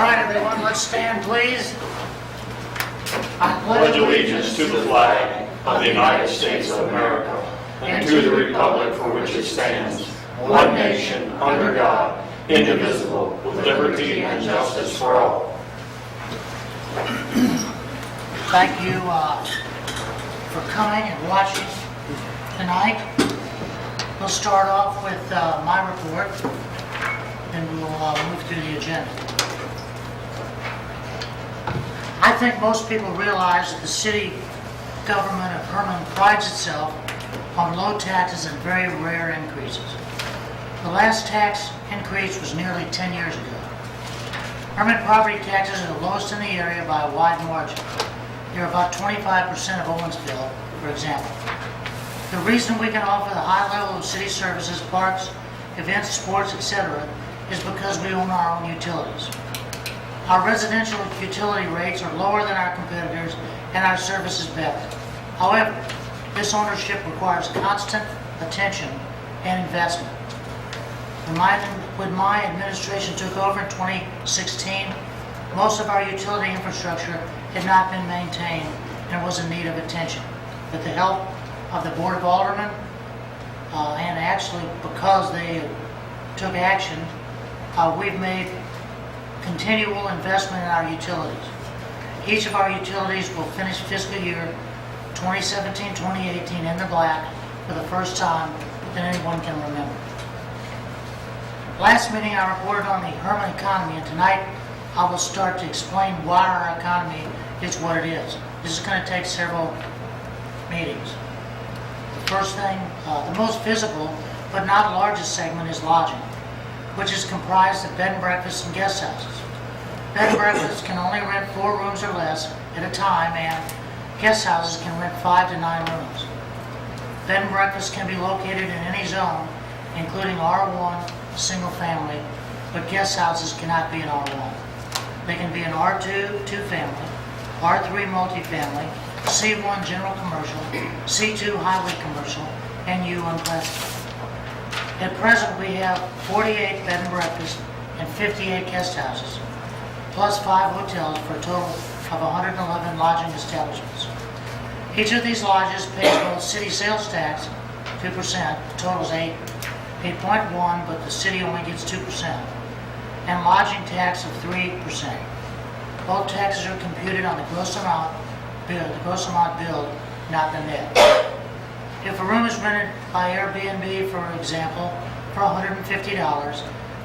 All right, everyone, let's stand, please. I Pledge allegiance to the flag of the United States of America and to the republic for which it stands, one nation, under God, indivisible, with liberty and justice for all. Thank you for coming and watching tonight. We'll start off with my report, then we'll move through the agenda. I think most people realize that the city government of Herman prides itself on low taxes and very rare increases. The last tax increase was nearly 10 years ago. Herman property taxes are the lowest in the area by a wide margin. They're about 25% of Owensville, for example. The reason we can offer the high level of city services, parks, events, sports, etc. is because we own our own utilities. Our residential utility rates are lower than our competitors and our service is better. However, this ownership requires constant attention and investment. When my administration took over in 2016, most of our utility infrastructure had not been maintained and was in need of attention. With the help of the Board of Aldermen, and actually because they took action, we've made continual investment in our utilities. Each of our utilities will finish fiscal year 2017-2018 in the black for the first time that anyone can remember. Last meeting I reported on the Herman economy, and tonight I will start to explain why our economy is what it is. This is going to take several meetings. The first thing, the most visible but not largest segment is lodging, which is comprised of bed and breakfasts and guest houses. Bed and breakfasts can only rent 4 rooms or less at a time, and guest houses can rent 5 to 9 rooms. Bed and breakfasts can be located in any zone, including R1, single family, but guest houses cannot be in R1. They can be in R2, 2 family, R3 multifamily, C1 general commercial, C2 highway commercial, and U unclassified. At present, we have 48 bed and breakfasts and 58 guest houses, plus 5 hotels for a total of 111 lodging establishments. Each of these lodges pays both city sales tax, 2%, the total is 8.1, but the city only gets 2%, and lodging tax of 3%. Both taxes are computed on the gross amount billed, not the net. If a room is rented by Airbnb, for example, for $150,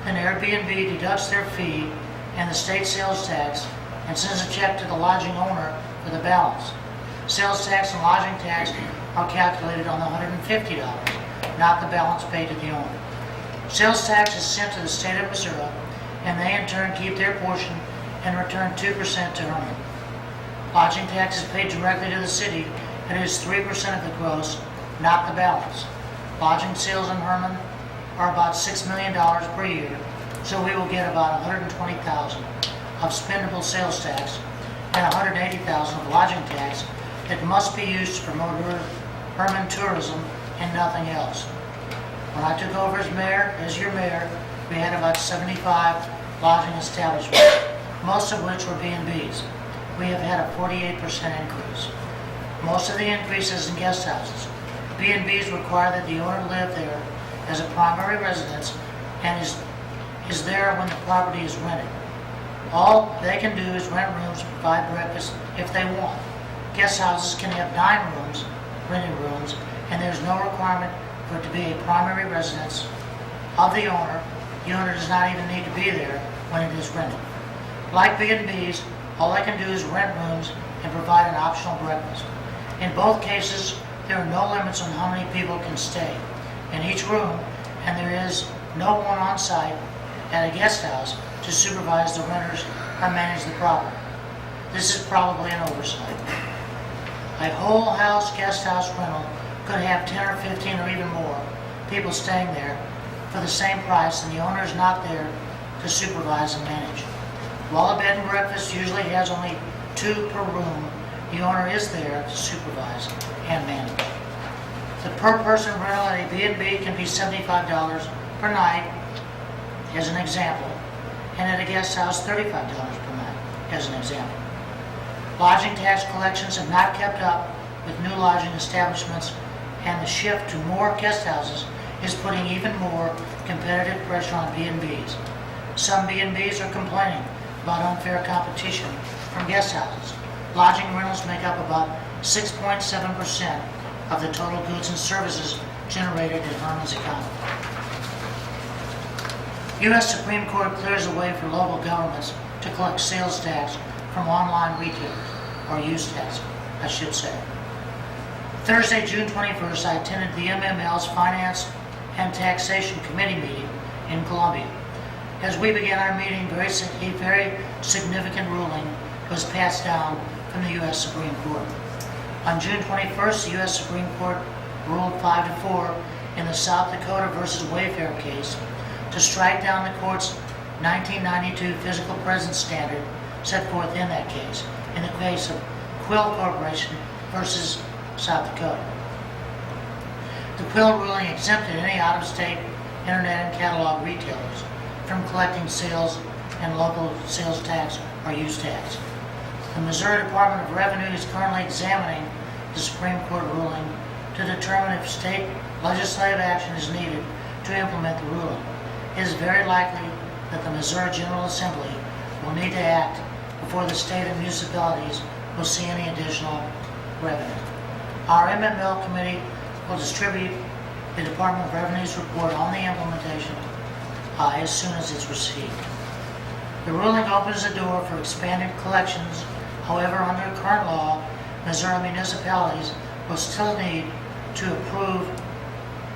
then Airbnb deducts their fee and the state sales tax and sends a check to the lodging owner for the balance. Sales tax and lodging tax are calculated on the $150, not the balance paid to the owner. Sales tax is sent to the state of Missouri, and they in turn keep their portion and return 2% to Herman. Lodging tax is paid directly to the city, and it is 3% of the gross, not the balance. Lodging sales in Herman are about $6 million per year, so we will get about $120,000 of spendable sales tax and $180,000 of lodging tax that must be used to promote Herman tourism and nothing else. When I took over as your mayor, we had about 75 lodging establishments, most of which were B&Bs. We have had a 48% increase. Most of the increases in guest houses. B&Bs require that the owner live there as a primary residence and is there when the property is rented. All they can do is rent rooms and provide breakfast if they want. Guest houses can have 9 rooms, rented rooms, and there's no requirement for it to be a primary residence of the owner. The owner does not even need to be there when it is rented. Like B&Bs, all they can do is rent rooms and provide an optional breakfast. In both cases, there are no limits on how many people can stay in each room, and there is no one on site at a guest house to supervise the renters or manage the property. This is probably an oversight. A whole house guest house rental could have 10 or 15 or even more people staying there for the same price, and the owner is not there to supervise and manage. While a bed and breakfast usually has only 2 per room, the owner is there to supervise and manage. The per person rental at a B&B can be $75 per night, as an example, and at a guest house $35 per night, as an example. Lodging tax collections have not kept up with new lodging establishments, and the shift to more guest houses is putting even more competitive pressure on B&Bs. Some B&Bs are complaining about unfair competition from guest houses. Lodging rentals make up about 6.7% of the total goods and services generated in Herman's economy. U.S. Supreme Court clears the way for local governments to collect sales tax from online retailers, or use tax, I should say. Thursday, June 21st, I attended the MML's Finance and Taxation Committee meeting in Columbia. As we began our meeting, a very significant ruling was passed down from the U.S. Supreme Court. On June 21st, the U.S. Supreme Court ruled 5-4 in the South Dakota versus Wayfair case to strike down the court's 1992 physical presence standard set forth in that case, in the case of Quill Corporation versus South Dakota. The Quill ruling exempted any out-of-state internet and catalog retailers from collecting sales and local sales tax or use tax. The Missouri Department of Revenue is currently examining the Supreme Court ruling to determine if state legislative action is needed to implement the ruling. It is very likely that the Missouri General Assembly will need to act before the state and municipalities will see any additional revenue. Our MML committee will distribute the Department of Revenue's report on the implementation as soon as it's received. The ruling opens the door for expanded collections. However, under current law, Missouri municipalities will still need to approve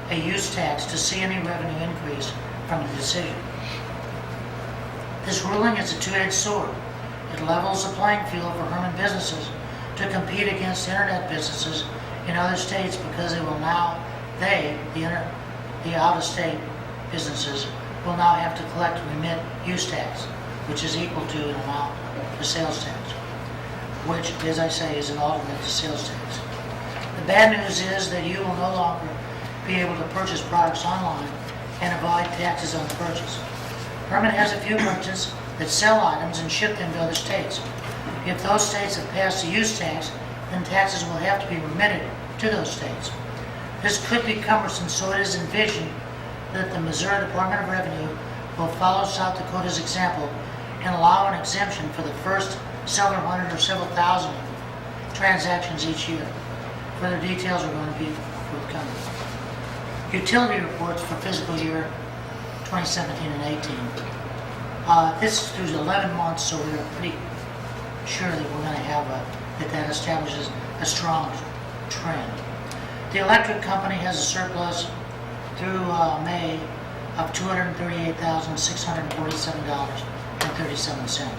a use tax to see any revenue increase from the decision. This ruling is a two-edged sword. It levels the playing field for Herman businesses to compete against internet businesses in other states because the out-of-state businesses will now have to collect and remit use tax, which is equal to an amount to sales tax, which, as I say, is an alternate to sales tax. The bad news is that you will no longer be able to purchase products online and avoid taxes on the purchase. Herman has a few merchants that sell items and ship them to other states. If those states have passed a use tax, then taxes will have to be remitted to those states. This could be cumbersome, so it is envisioned that the Missouri Department of Revenue will follow South Dakota's example and allow an exemption for the first several hundred or several thousand transactions each year. Further details are going to be forthcoming. Utility reports for fiscal year 2017 and 18. This is through 11 months, so we're pretty sure that we're going to have that establishes a strong trend. The electric company has a surplus through May of $238,647.37.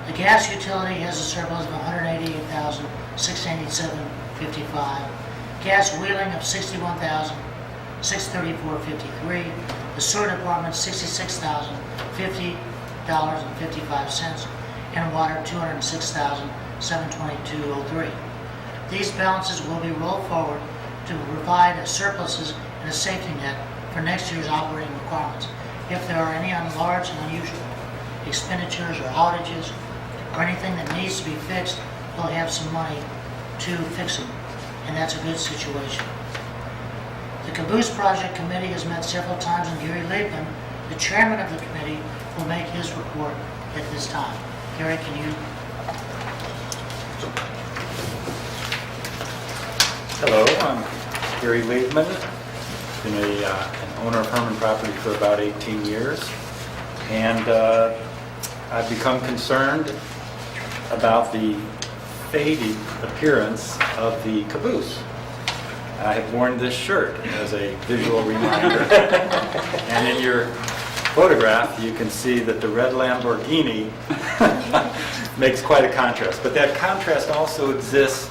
The gas utility has a surplus of $188,687.55. Gas wheeling of $61,634.53. The sewer department $66,050.55, and water $206,722.03. These balances will be rolled forward to provide surpluses and a safety net for next year's operating requirements. If there are any large and unusual expenditures or outages or anything that needs to be fixed, we'll have some money to fix them, and that's a good situation. The Caboose Project Committee has met several times, and Gary Liebman, the chairman of the committee, will make his report at this time. Gary, can you? Hello, I'm Gary Liebman. Been an owner of Herman Property for about 18 years, and I've become concerned about the fading appearance of the caboose. I have worn this shirt as a visual reminder, and in your photograph you can see that the red Lamborghini makes quite a contrast, but that contrast also exists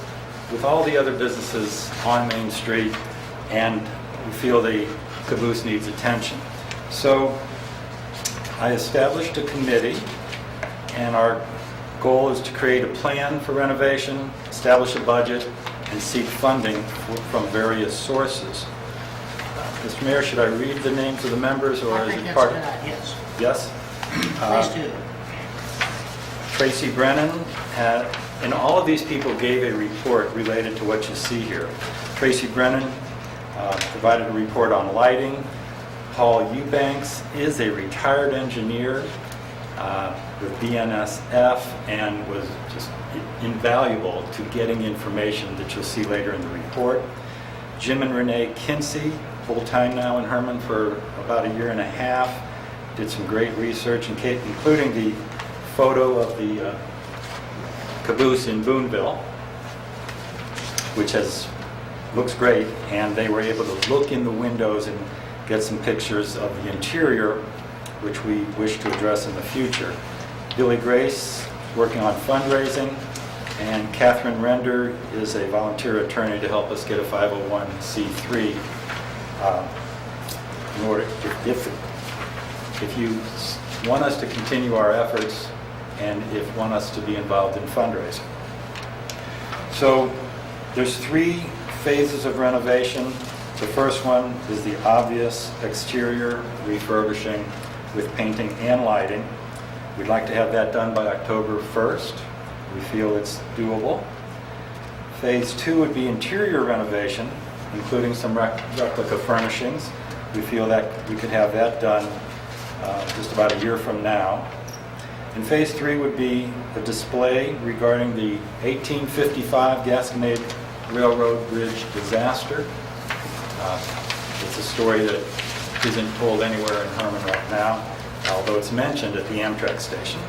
with all the other businesses on Main Street, and we feel the caboose needs attention. So I established a committee, and our goal is to create a plan for renovation, establish a budget, and seek funding from various sources. Mr. Mayor, should I read the names of the members, or I is think it that's a part? good idea, yes. Yes? Please do. Tracy Brennan, and all of these people gave a report related to what you see here. Tracy Brennan provided a report on lighting. Paul Eubanks is a retired engineer with BNSF and was just invaluable to getting information that you'll see later in the report. Jim and Renee Kinsey, full-time now in Herman for about a year and a half, did some great research, including the photo of the caboose in Boonville, which looks great, and they were able to look in the windows and get some pictures of the interior, which we wish to address in the future. Billy Grace, working on fundraising, and Catherine Render is a volunteer attorney to help us get a 501c3. In order, if you want us to continue our efforts and if want us to be involved in fundraising. So there's 3 phases of renovation. The first one is the obvious exterior refurbishing with painting and lighting. We'd like to have that done by October 1st. We feel it's doable. Phase 2 would be interior renovation, including some replica furnishings. We feel that we could have that done just about a year from now. And phase 3 would be a display regarding the 1855 Gasconade Railroad Bridge disaster. It's a story that isn't told anywhere in Herman right now, although it's mentioned at the Amtrak station.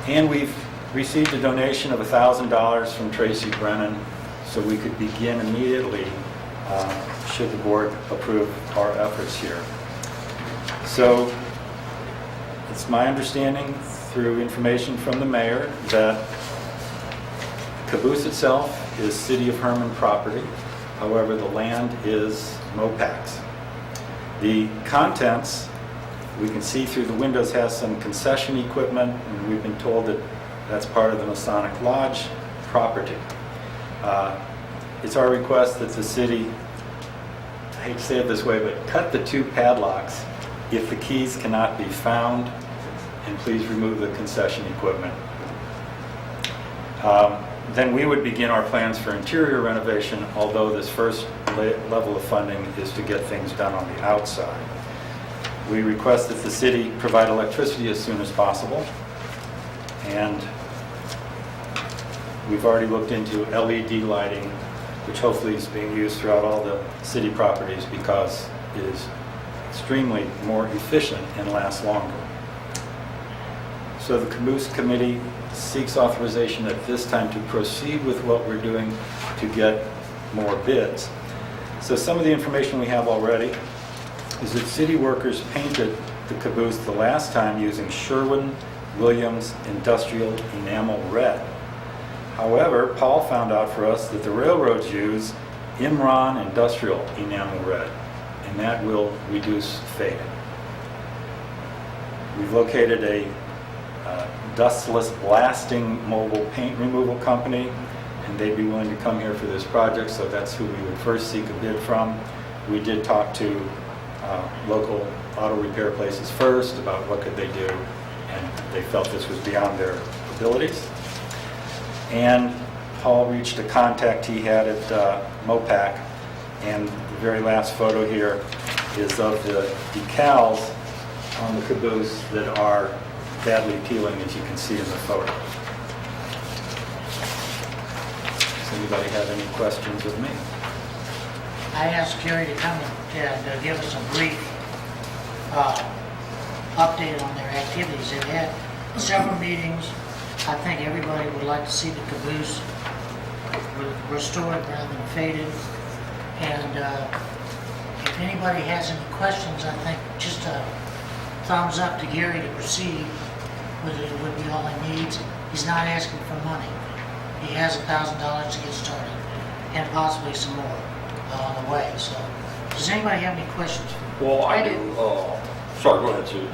And we've received a donation of $1,000 from Tracy Brennan, so we could begin immediately should the board approve our efforts here. So it's my understanding through information from the mayor that caboose itself is City of Herman property. However, the land is MOPAC's. The contents, we can see through the windows, has some concession equipment, and we've been told that that's part of the Masonic Lodge property. It's our request that the city, I hate to say it this way, but cut the 2 padlocks if the keys cannot be found, and please remove the concession equipment. Then we would begin our plans for interior renovation, although this first level of funding is to get things done on the outside. We request that the city provide electricity as soon as possible, and we've already looked into LED lighting, which hopefully is being used throughout all the city properties because it is extremely more efficient and lasts longer. So the Caboose Committee seeks authorization at this time to proceed with what we're doing to get more bids. So some of the information we have already is that city workers painted the caboose the last time using Sherwin-Williams Industrial Enamel Red. However, Paul found out for us that the railroads use Imron Industrial Enamel Red, and that will reduce fading. We've located a dustless blasting mobile paint removal company, and they'd be willing to come here for this project, so that's who we would first seek a bid from. We did talk to local auto repair places first about what could they do, and they felt this was beyond their abilities. And Paul reached a contact he had at MOPAC, and the very last photo here is of the decals on the caboose that are badly peeling, as you can see in the photo. Does anybody have any questions of me? I asked Gary to come and give us a brief update on their activities. They've had several meetings. I think everybody would like to see the caboose restored rather than faded. And if anybody has any questions, I think just a thumbs up to Gary to proceed would be all he needs. He's not asking for money. He has $1,000 to get started, and possibly some more on the way. So, does anybody have any questions? Well, I I do. do. Sorry, go ahead, Sue.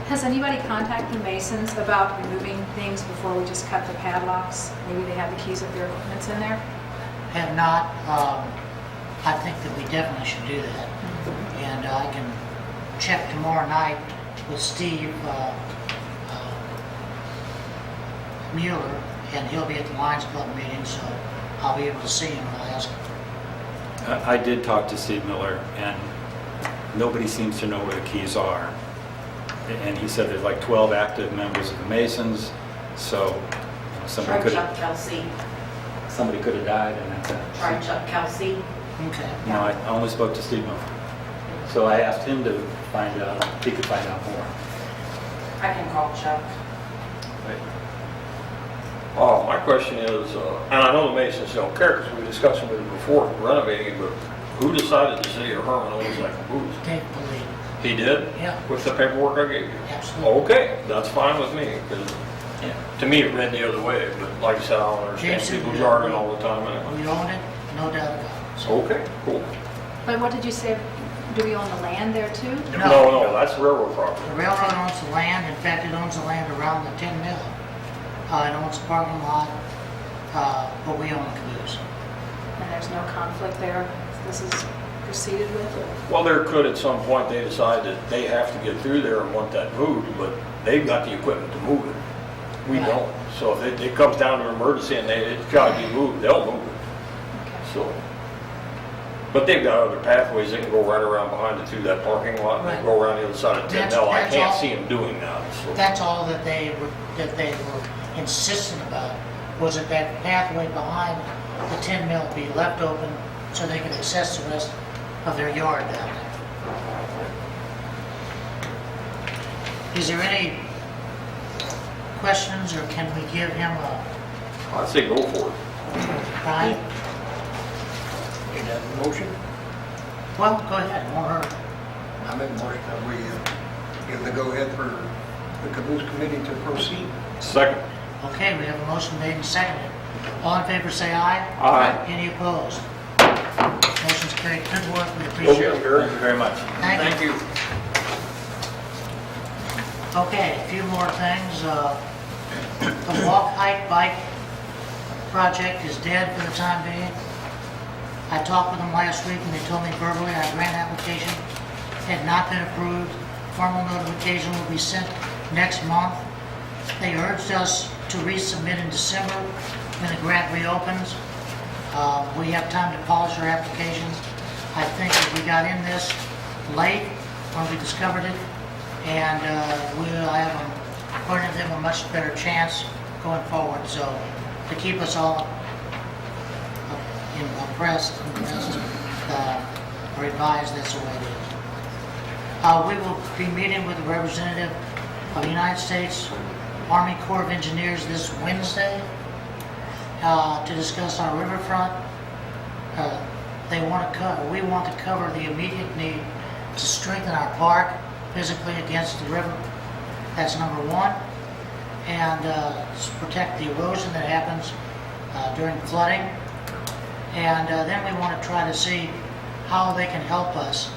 Has anybody contacted the Masons about removing things before we just cut the padlocks? Maybe they have the keys of their equipment's in there? Have not. I think that we definitely should do that. And I can check tomorrow night with Steve Mueller, and he'll be at the Lions Club meeting, so I'll be able to see him when I ask him. I did talk to Steve Miller, and nobody seems to know where the keys are. And he said there's like 12 active members of the Masons, so somebody Try could Chuck Kelsey. have died, and that's it. Try Chuck Kelsey. Okay. No, I only spoke to Steve Miller. So I asked him to find out, if he could find out more. I can call Chuck. My question is, and I know the Masons don't care, because we discussed it with them before renovating it, but who decided the city of Herman owns that caboose? Dave Believe. He did? Yeah. With the paperwork I gave you? Absolutely. Okay, that's fine with me, because to me it read the other way, but like I said, I don't understand Jason, people jargon all the time anyway. We own it, no doubt about it. So- Okay, cool. But what did you say, do we own the land there too? No, that's railroad property. The railroad owns the land, in fact, it owns the land around the tin mill. It owns the parking lot, but we own the caboose. And there's no conflict there? This is proceeded with? Well, there could at some point, they decide that they have to get through there and want that moved, but they've got the equipment to move it. We Right. don't. So if it comes down to an emergency and it's gotta be moved, they'll move it. So, but they've got other pathways, they can go right around behind it through that parking lot, and they Right. go around the other side of Tin That's- Mill. I that's can't all- see them doing that, so. That's all that they were insistent about, was that that pathway behind the tin mill be left open so they could access the rest of their yard down there. Is there any questions, or can we give him a I'd say go for it. try? Is that a motion? Well, go ahead, won't hurt. I make a motion that we give the go-ahead for the caboose committee to proceed. Second. Okay, we have a motion made and seconded. All in favor, say aye. Aye. Any opposed? Motion's carried. Good work, we appreciate it. Thank you very much. Thank you. Okay, a few more things. The walk, hike, bike project is dead for the time being. I talked with them last week and they told me verbally our grant application had not been approved. Formal notification will be sent next month. They urged us to resubmit in December when the grant reopens. We have time to polish our application. I think that we got in this late when we discovered it, and we'll have, according to them, a much better chance going forward. So to keep us all impressed, or advised, that's the way it is. We will be meeting with a representative of the United States Army Corps of Engineers this Wednesday to discuss our riverfront. We want to cover the immediate need to strengthen our park physically against the river. That's number one. And protect the erosion that happens during flooding. And then we want to try to see how they can help us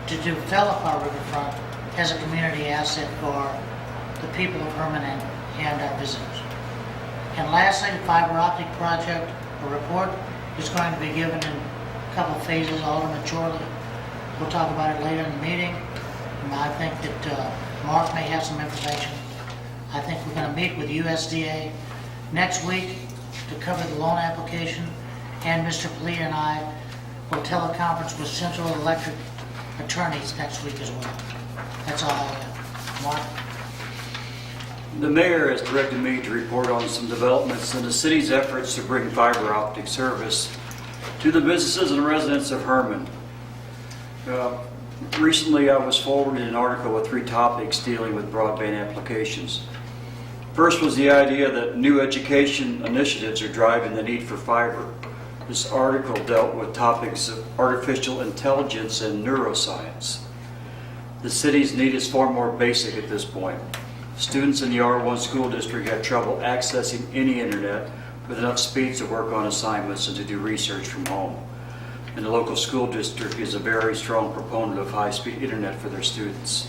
to develop our riverfront as a community asset for the people of Herman and our visitors. And lastly, the fiber optic project, a report is going to be given in a couple of phases. Alderman Chorley will talk about it later in the meeting. And I think that Mark may have some information. I think we're going to meet with USDA next week to cover the loan application, and Mr. Polita and I will teleconference with Central Electric attorneys next week as well. That's all I have. Mark? The mayor has directed me to report on some developments in the city's efforts to bring fiber optic service to the businesses and residents of Herman. Recently, I was forwarded an article with 3 topics dealing with broadband applications. First was the idea that new education initiatives are driving the need for fiber. This article dealt with topics of artificial intelligence and neuroscience. The city's need is far more basic at this point. Students in the R1 school district have trouble accessing any internet with enough speeds to work on assignments and to do research from home. And the local school district is a very strong proponent of high-speed internet for their students.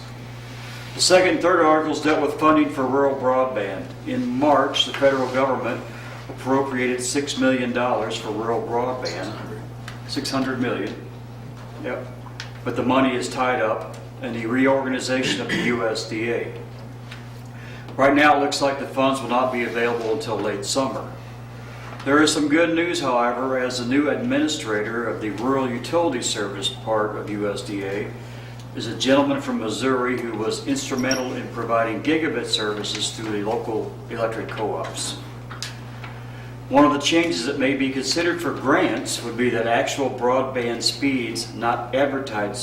The second and third articles dealt with funding for rural broadband. In March, the federal government appropriated $6 million for rural broadband. $600 million. Yep. But the money is tied up and the reorganization of the USDA. Right now, it looks like the funds will not be available until late summer. There is some good news, however, as the new administrator of the Rural Utility Service part of USDA is a gentleman from Missouri who was instrumental in providing gigabit services through the local electric co-ops. One of the changes that may be considered for grants would be that actual broadband speeds, not advertised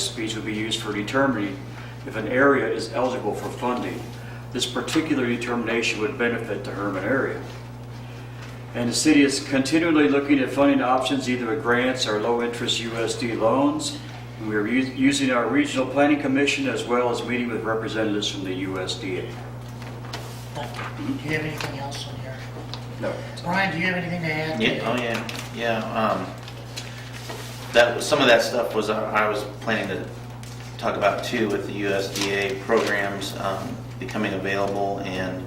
speeds, would be used for determining if an area is eligible for funding. This particular determination would benefit the Herman area. And the city is continually looking at funding options, either with grants or low-interest USD loans. And we are using our regional planning commission as well as meeting with representatives from the USDA. Thank you. Do you have anything else on here? No. Brian, do you have anything to add? Yeah, oh yeah. That was, some of that stuff was I was planning to talk about too, with the USDA programs becoming available, and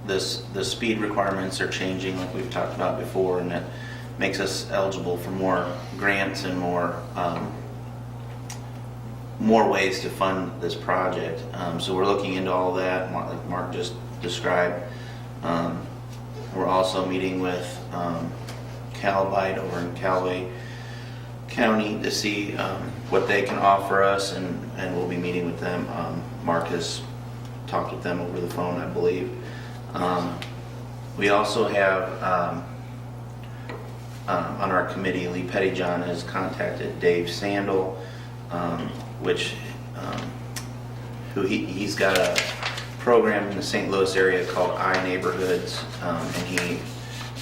the speed requirements are changing like we've talked about before, and that makes us eligible for more grants and more ways to fund this project. So we're looking into all of that, like Mark just described. We're also meeting with Calbite over in Callaway County to see what they can offer us, and we'll be meeting with them. Mark has talked with them over the phone, I believe. We also have on our committee, Lee Pettyjohn has contacted Dave Sandel, who he's got a program in the St. Louis area called iNeighborhoods, and he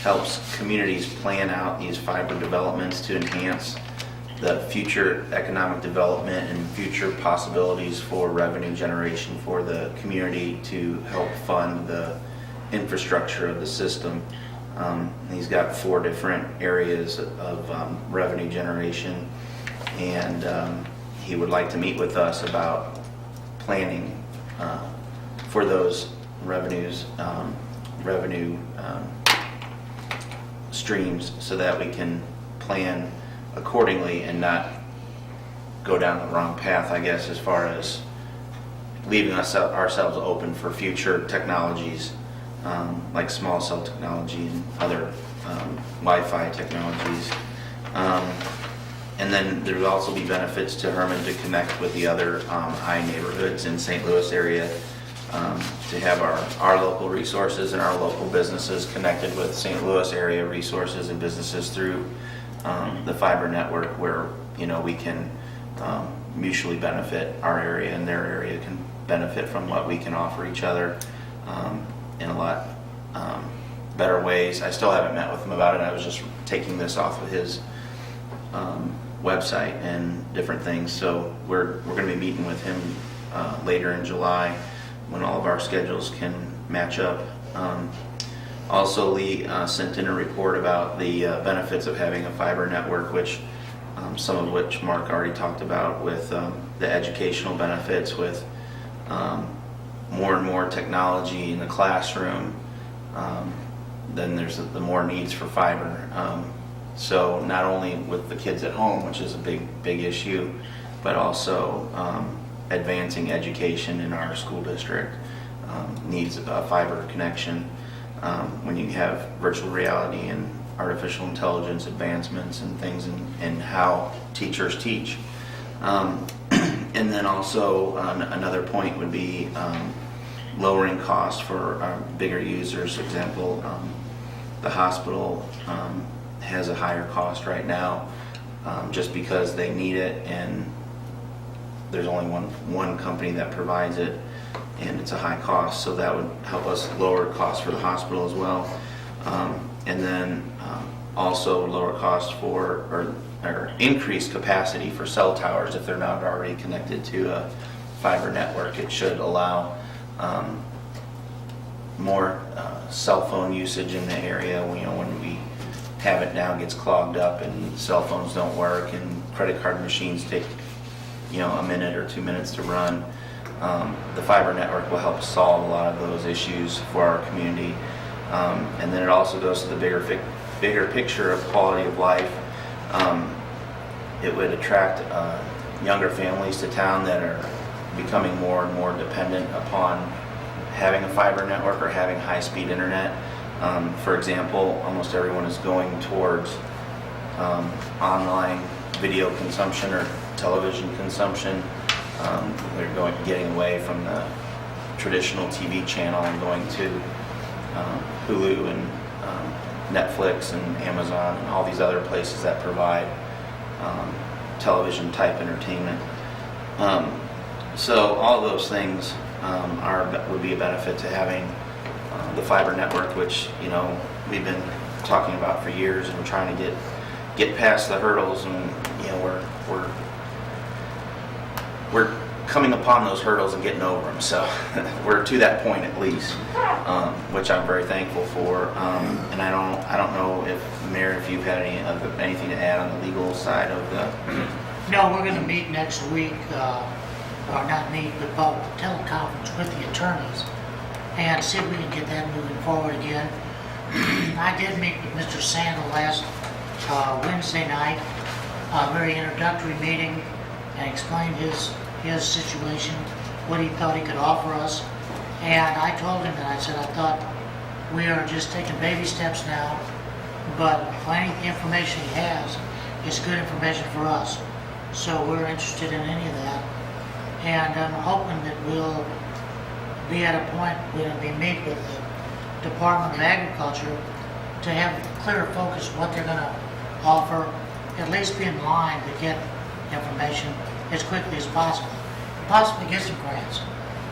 helps communities plan out these fiber developments to enhance the future economic development and future possibilities for revenue generation for the community to help fund the infrastructure of the system. He's got 4 different areas of revenue generation, and he would like to meet with us about planning for those revenue streams, so that we can plan accordingly and not go down the wrong path, I guess, as far as leaving ourselves open for future technologies, like small cell technology and other Wi-Fi technologies. And then there will also be benefits to Herman to connect with the other iNeighborhoods in St. Louis area, to have our local resources and our local businesses connected with St. Louis area resources and businesses through the fiber network, where we can mutually benefit. Our area and their area can benefit from what we can offer each other in a lot better ways. I still haven't met with him about it. I was just taking this off of his website and different things. So we're going to be meeting with him later in July, when all of our schedules can match up. Also, Lee sent in a report about the benefits of having a fiber network, which some of which Mark already talked about, with the educational benefits, with more and more technology in the classroom. Then there's the more needs for fiber. So not only with the kids at home, which is a big issue, but also advancing education in our school district needs a fiber connection. When you have virtual reality and artificial intelligence advancements and things in how teachers teach. And then also another point would be lowering costs for bigger users. For example, the hospital has a higher cost right now just because they need it, and there's only one company that provides it, and it's a high cost, so that would help us lower costs for the hospital as well. And then also lower costs for, or increased capacity for cell towers if they're not already connected to a fiber network. It should allow more cell phone usage in the area. When we have it now, gets clogged up and cell phones don't work and credit card machines take a minute or 2 minutes to run. The fiber network will help solve a lot of those issues for our community. And then it also goes to the bigger picture of quality of life. it would attract younger families to town that are becoming more and more dependent upon having a fiber network or having high-speed internet. For example, almost everyone is going towards online video consumption or television consumption. They're getting away from the traditional TV channel and going to Hulu and Netflix and Amazon and all these other places that provide television type entertainment. So all those things would be a benefit to having the fiber network, which we've been talking about for years, and we're trying to get past the hurdles, and we're coming upon those hurdles and getting over them. So we're to that point at least, which I'm very thankful for. And I don't know if Mayor, if you've had anything to add on the legal side of the. No, we're going to meet next week, or not meet, but teleconference with the attorneys and see if we can get that moving forward again. I did meet with Mr. Sandel last Wednesday night, a very introductory meeting, and explained his situation, what he thought he could offer us. And I told him that, I said, I thought we are just taking baby steps now, but any information he has is good information for us. So we're interested in any of that. And I'm hoping that we'll be at a point when we meet with the Department of Agriculture to have a clearer focus what they're going to offer, at least be in line to get information as quickly as possible. Possibly get some grants.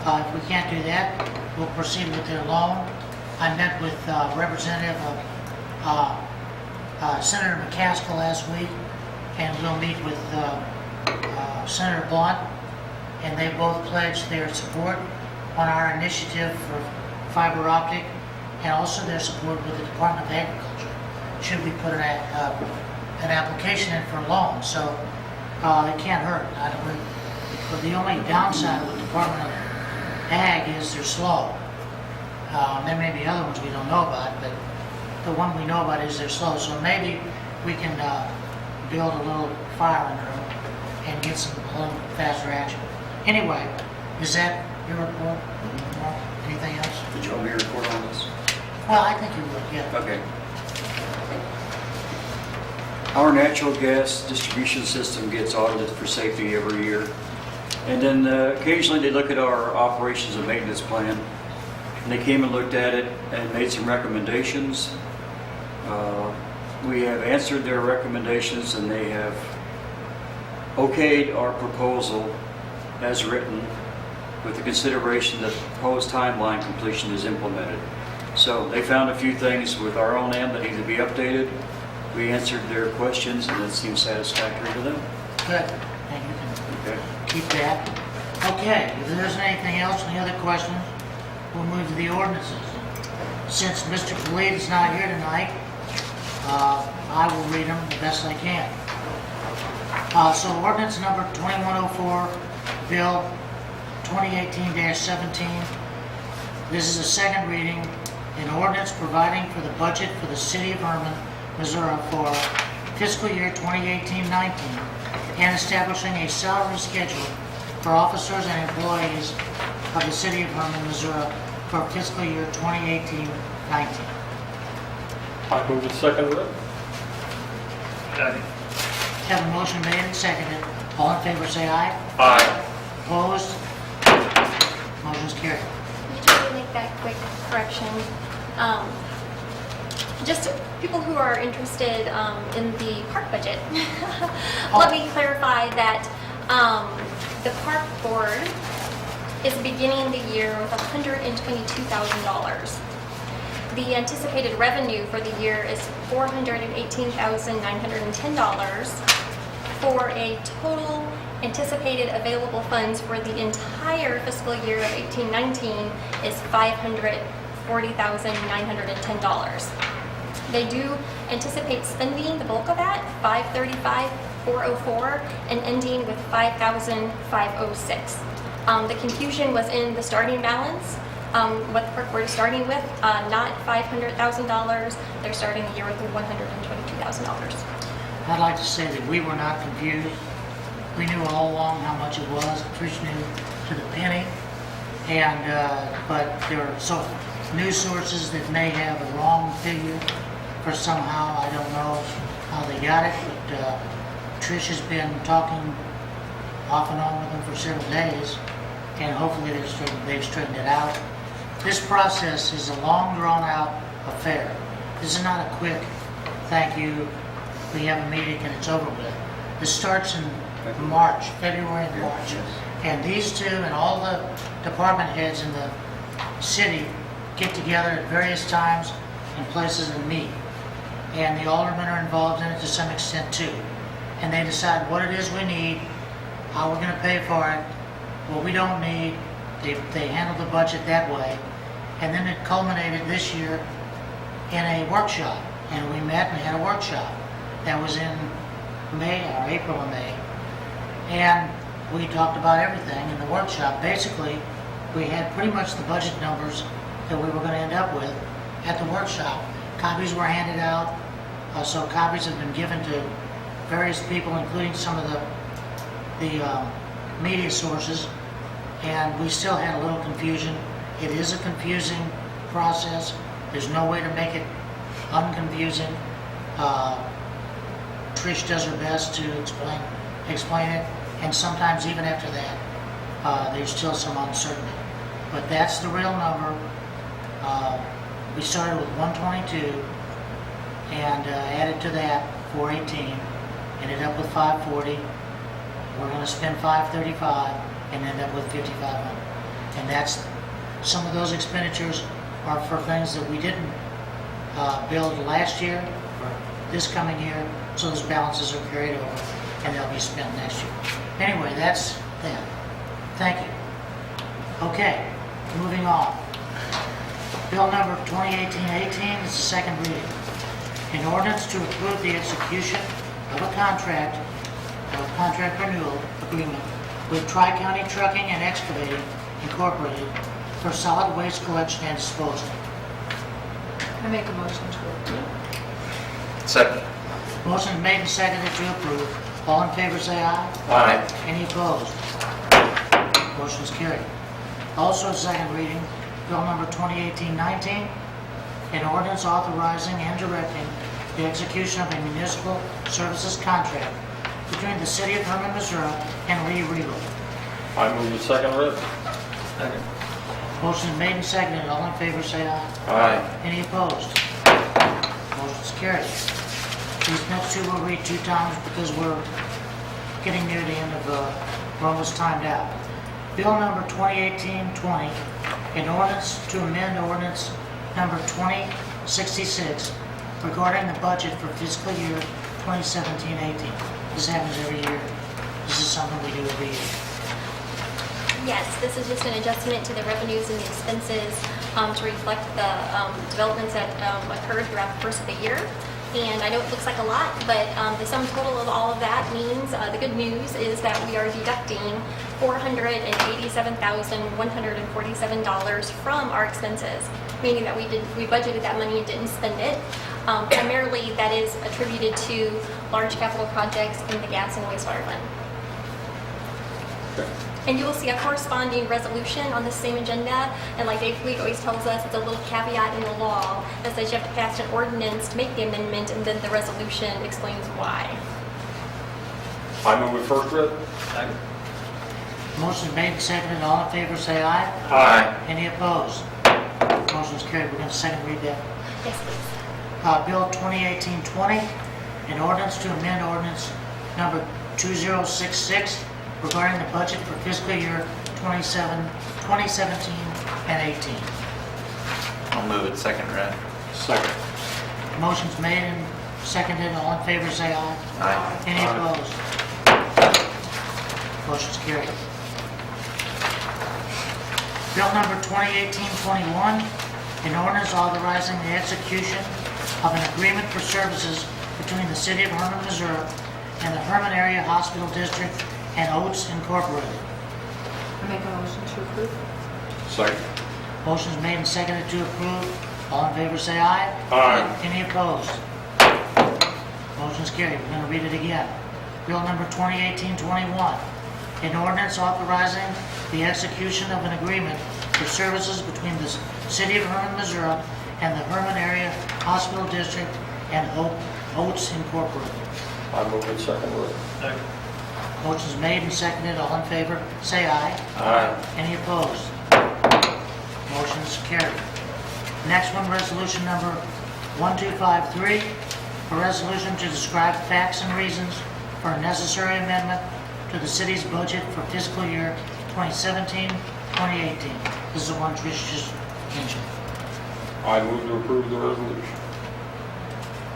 If we can't do that, we'll proceed with their loan. I met with Representative Senator McCaskill last week, and we'll meet with Senator Blunt, and they both pledged their support on our initiative for fiber optic, and also their support with the Department of Agriculture. Should we put an application in for a loan? So it can't hurt. But the only downside with the Department of Ag is they're slow. There may be other ones we don't know about, but the one we know about is they're slow. So maybe we can build a little fire under them and get a little faster action. Anyway, is that your report? Anything else? Did you want me to report on this? Well, I think you would, yeah. Okay. Our natural gas distribution system gets audited for safety every year. And then occasionally they look at our operations and maintenance plan. And they came and looked at it and made some recommendations. We have answered their recommendations, and they have okayed our proposal as written, with the consideration that the proposed timeline completion is implemented. So they found a few things with our own end that need to be updated. We answered their questions, and it seems satisfactory to them. Good. And you can Okay. keep that. Okay, if there isn't anything else, any other questions, we'll move to the ordinances. Since Mr. Khalid is not here tonight, I will read them the best I can. So ordinance number 2104, Bill 2018-17. This is a second reading. An ordinance providing for the budget for the city of Herman, Missouri for fiscal year 2018-19 and establishing a salary schedule for officers and employees of the city of Herman, Missouri for fiscal year 2018-19. I move to second it. Have a motion made and seconded. All in favor say aye. Aye. Opposed? Motion's carried. Just to make that quick correction, just people who are interested in the park budget, let me clarify that the park board is beginning the year with $122,000. The anticipated revenue for the year is $418,910 for a total anticipated available funds for the entire fiscal year of 18-19 is $540,910. They do anticipate spending the bulk of that, $535,404, and ending with $5,506. The confusion was in the starting balance. What the park board is starting with, not $500,000. They're starting the year with $122,000. I'd like to say that we were not confused. We knew all along how much it was. Trish knew to the penny. But there are some news sources that may have a wrong figure for somehow, I don't know how they got it, but Trish has been talking off and on with them for several days, and hopefully they've straightened it out. This process is a long, drawn-out affair. This is not a quick, thank you, we have a meeting and it's over with. This starts in March, February and March. And these two and all the department heads in the city get together at various times and places and meet. And the aldermen are involved in it to some extent too. And they decide what it is we need, how we're gonna pay for it, what we don't need. They handle the budget that way. And then it culminated this year in a workshop. And we met and had a workshop. That was in May, or April or May. And we talked about everything in the workshop. Basically, we had pretty much the budget numbers that we were going to end up with at the workshop. Copies were handed out, so copies have been given to various people, including some of the media sources, and we still had a little confusion. It is a confusing process. There's no way to make it unconfusing. Trish does her best to explain it, and sometimes even after that, there's still some uncertainty. But that's the real number. We started with 122 and added to that 418, ended up with 540. We're going to spend 535 and end up with 5,500. And that's, some of those expenditures are for things that we didn't build last year, for this coming year, so those balances are carried over and they'll be spent next year. Anyway, that's that. Thank you. Okay, moving on. Bill number 2018-18 is the second reading. An ordinance to approve the execution of a contract renewal agreement with Tri-County Trucking and Excavating Incorporated for solid waste collection and disposal. I make a motion to approve. Second. Motion made and seconded to approve. All in favor say aye. Aye. Any opposed? Motion is carried. Also, second reading, bill number 2018-19, an ordinance authorizing and directing the execution of a municipal services contract between the city of Herman, Missouri and Lee Regal. I move the second read. Motion is made and seconded. All in favor say aye. Aye. Any opposed? Motion is carried. These next two we'll read two times because we're getting near the end of, we're almost timed out. Bill number 2018-20, an ordinance to amend ordinance number 2066 regarding the budget for fiscal year 2017-18. This happens every year. This is something we do every year. Yes, this is just an adjustment to the revenues and the expenses to reflect the developments that occurred throughout the course of the year. And I know it looks like a lot, but the sum total of all of that means the good news is that we are deducting $487,147 from our expenses, meaning that we budgeted that money and didn't spend it. Primarily, that is attributed to large capital projects in the gas and wastewater fund. And you will see a corresponding resolution on the same agenda. And like Dave Fleet always tells us, it's a little caveat in the law that says you have to pass an ordinance to make the amendment, and then the resolution explains why. I move the first read. Motion made and seconded. All in favor say aye. Aye. Any opposed? Motion is carried. We're going to second read that. Yes, please. Bill 2018-20, an ordinance to amend ordinance number 2066 regarding the budget for fiscal year 2017 and 18. I'll move it second read. Second. Motion's made and seconded. All in favor say aye. Aye. Any opposed? Motion's carried. Bill number 2018-21, an ordinance authorizing the execution of an agreement for services between the city of Herman, Missouri and the Herman Area Hospital District and Oates Incorporated. I make a motion to approve. Second. Motion's made and seconded to approve. All in favor say aye. Aye. Any opposed? Motion's carried. We're going to read it again. Bill number 2018-21, an ordinance authorizing the execution of an agreement for services between the City of Herman, Missouri and the Herman Area Hospital District and Oates Incorporated. I move it second reading. Motion's made and seconded. All in favor, say aye. Aye. Any opposed? Motion's carried. Next one, resolution number 1253, a resolution to describe facts and reasons for a necessary amendment to the city's budget for fiscal year 2017-2018. This is the one Trish just mentioned. I move to approve the resolution.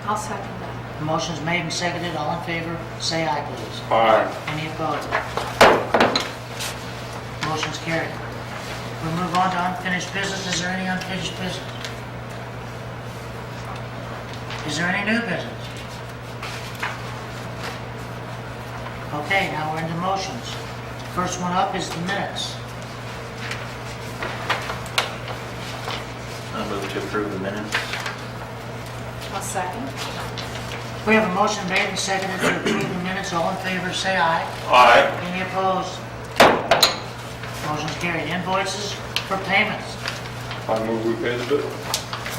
I'll second that. Motion's made and seconded. All in favor, say aye, please. Aye. Any opposed? Motion's carried. We'll move on to unfinished business. Is there any unfinished business? Is there any new business? Okay, now we're into motions. First one up is the minutes. I move to approve the minutes. I'll second. We have a motion made and seconded to approve the minutes. All in favor, say aye. Aye. Any opposed? Motion's carried. Invoices for payments. I move we pay the bill.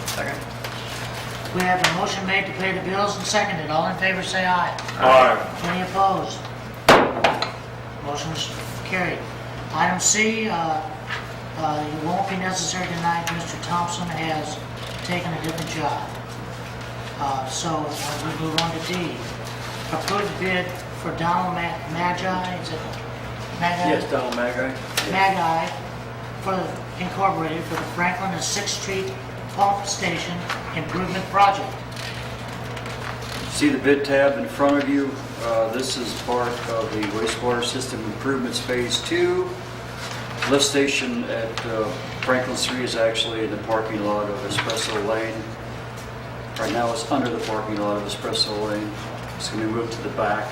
Second. We have a motion made to pay the bills and seconded. All in favor, say aye. Aye. Any opposed? Motion's carried. Item C, it won't be necessary tonight. Mr. Thompson has taken a different job. So we move on to D. Approved bid for Donald Magi, is it Magi? Yes, Donald Magi. Magi for the Incorporated for the Franklin and 6th Street Pump Station Improvement Project. See the bid tab in front of you? This is part of the wastewater system improvements phase 2. Lift station at Franklin Street is actually in the parking lot of Espresso Lane. Right now it's under the parking lot of Espresso Lane. It's going to be moved to the back.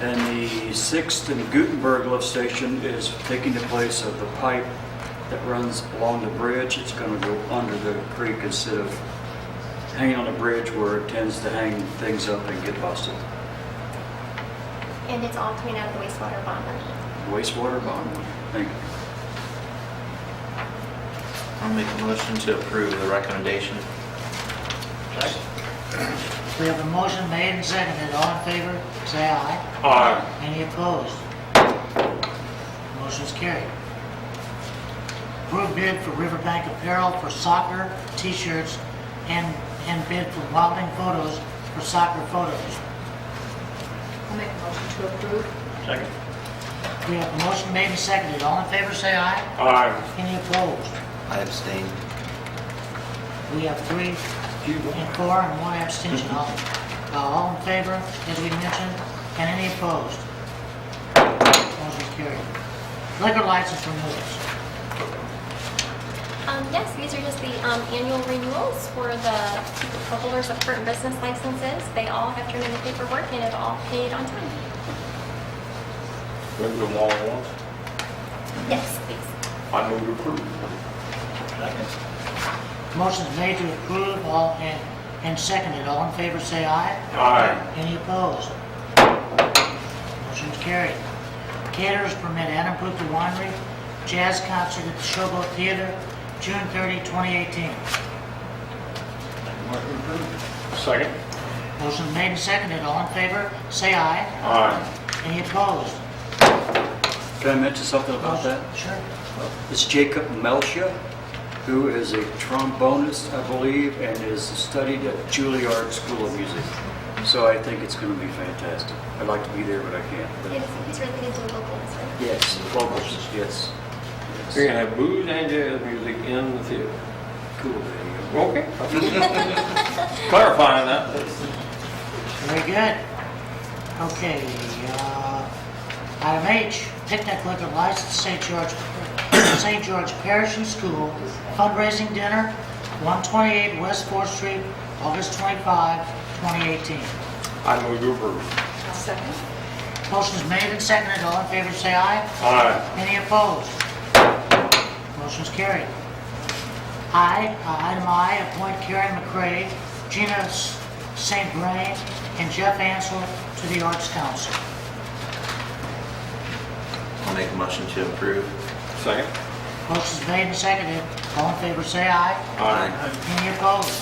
And the 6th and Gutenberg lift station is taking the place of the pipe that runs along the bridge. It's going to go under the creek instead of hanging on the bridge where it tends to hang things up and get busted. And it's all coming out of the wastewater bond money. Wastewater bond. Thank you. I'll make a motion to approve the recommendation. We have a motion made and seconded. All in favor, say aye. Aye. Any opposed? Motion's carried. Approved bid for Riverbank Apparel for soccer T-shirts and bid for modeling photos for soccer photos. I'll make a motion to approve. Second. We have a motion made and seconded. All in favor, say aye. Aye. Any opposed? I abstain. We have 3 and 4 and 1 abstention. All in favor, as we mentioned, and any opposed? Motion's carried. Liquor license renewals. Yes, these are just the annual renewals for the holders of current business licenses. They all have turned in the paperwork and have all paid on time. We do them all at once. Yes, please. I move to approve. Motion's made to approve, all and seconded. All in favor, say aye. Aye. Any opposed? Motion's carried. Caterers permit Adam Booker Winery Jazz Concert at the Showboat Theater, June 30, 2018. Second. Motion's made and seconded. All in favor, say aye. Aye. Any opposed? Can I mention something about that? Sure. It's Jacob Melcha, who is a trombonist, I believe, and is studied at Juilliard School of Music. So I think it's going to be fantastic. I'd like to be there, but I can't. But He's related to the locals, right? yes, vocals, yes. You're gonna have booze and jazz music in the theater. Cool, there you go. Okay. Clarifying that. Very good. Okay, item H, picnic liquor license, St. George Parish and School fundraising dinner, 128 West 4th Street, August 25, 2018. I move to approve. I'll second. Motion's made and seconded. All in favor, say aye. Aye. Any opposed? Motion's carried. Item I, appoint Karen McCray, Gina St. Vrain, and Jeff Ansel to the Arts Council. I'll make a motion to approve. Second. Motion's made and seconded. All in favor, say aye. Aye. Any opposed?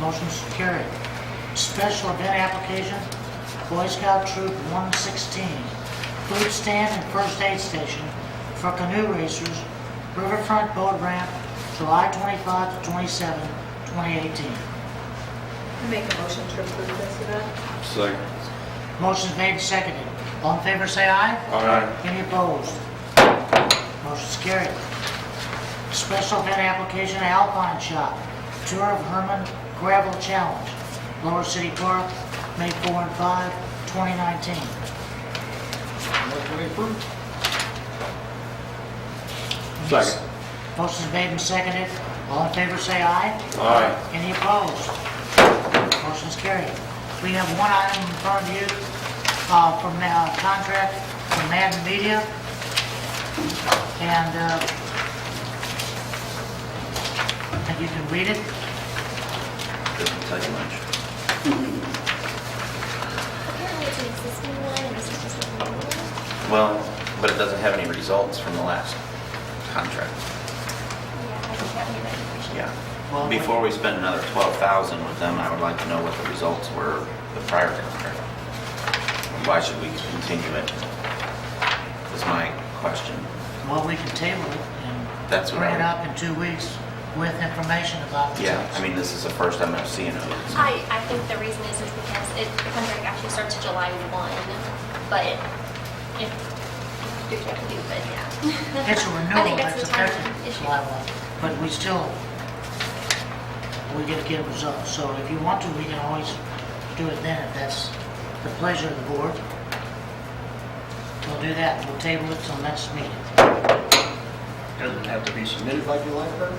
Motion's carried. Special event application, Boy Scout Troop 116, food stand and first aid station for canoe racers, riverfront boat ramp, July 25 to 27, 2018. I make a motion to approve this event. Second. Motion's made and seconded. All in favor, say aye. Aye. Any opposed? Motion's carried. Special event application, Alpine Shop, Tour of Herman Gravel Challenge, Lower City Park, May 4 and 5, 2019. Motion approved. Second. Motion's made and seconded. All in favor, say aye. Aye. Any opposed? Motion's carried. We have one item in front of you from contract from Madden Media. And I think you can read it. Doesn't tell you much. Apparently it's an existing one, and this is just a new one. Well, but it doesn't have any results from the last contract. Yeah, I don't have any information. Yeah. Well, Before we spend another 12,000 with them, I would like to know what the results were of the prior contract. Why should we continue it? Is my question. Well, we can table it and That's what bring it I- up in 2 weeks with information about the Yeah, results. I mean, this is the first time I've seen it. I think the reason is because the contract actually starts July 1, but if do what you have to do, but yeah. It's a I renewal think that's that's the timing effective issue. July 1, but we get to get results. So if you want to, we can always do it then if that's the pleasure of the board. We'll do that. We'll table it till next meeting. Doesn't have to be submitted by July 1st?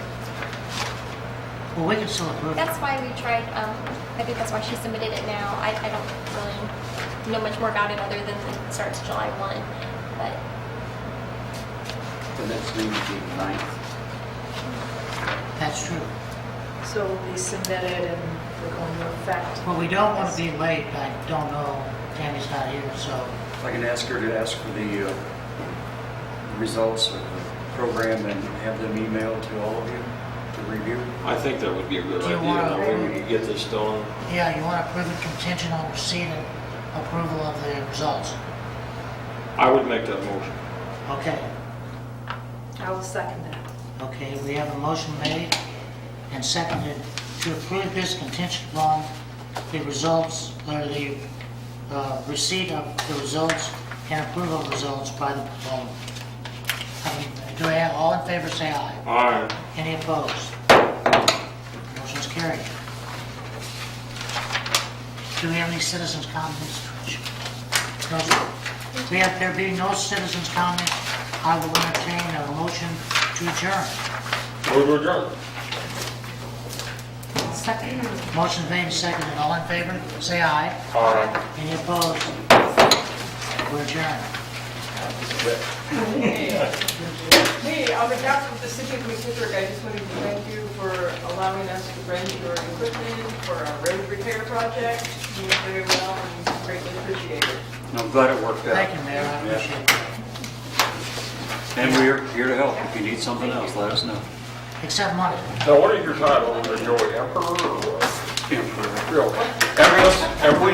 Well, we can still approve it. That's why we tried, I think that's why she submitted it now. I don't really know much more about it other than it starts July 1, but The next meeting will be the 9th. That's true. So it will be submitted and we're going to effect. Well, we don't want to be late. I don't know. Tammy's not here, so I can ask her to ask for the results of the program and have them emailed to all of you to review. I think that would be a good Do you idea. wanna- That way we could get this done. yeah, you want to approve it contingent on receipt and approval of the results. I would make that motion. Okay. I will second that. Okay, we have a motion made and seconded to approve this contingent upon the results, or the receipt of the results and approval of results by the proponent. Do I have, all in favor, say aye. Aye. Any opposed? Motion's carried. Do we have any citizens' comments? No, sir. There being no citizens' comments, I will entertain a motion to adjourn. Move to adjourn. Second. Motion made and seconded. All in favor, say aye. Aye. Any opposed? We're adjourned. Hey, on behalf of the city of McKittrick, I just wanted to thank you for allowing us to rent your equipment for our road repair project. You did very well and greatly appreciate it. I'm glad it worked out. Thank you, Mayor. I appreciate it. And we're here to help. If you need something else, let us know. Except money. Now, what is your title? Joey Emperor or what? Emperor. Really? Have we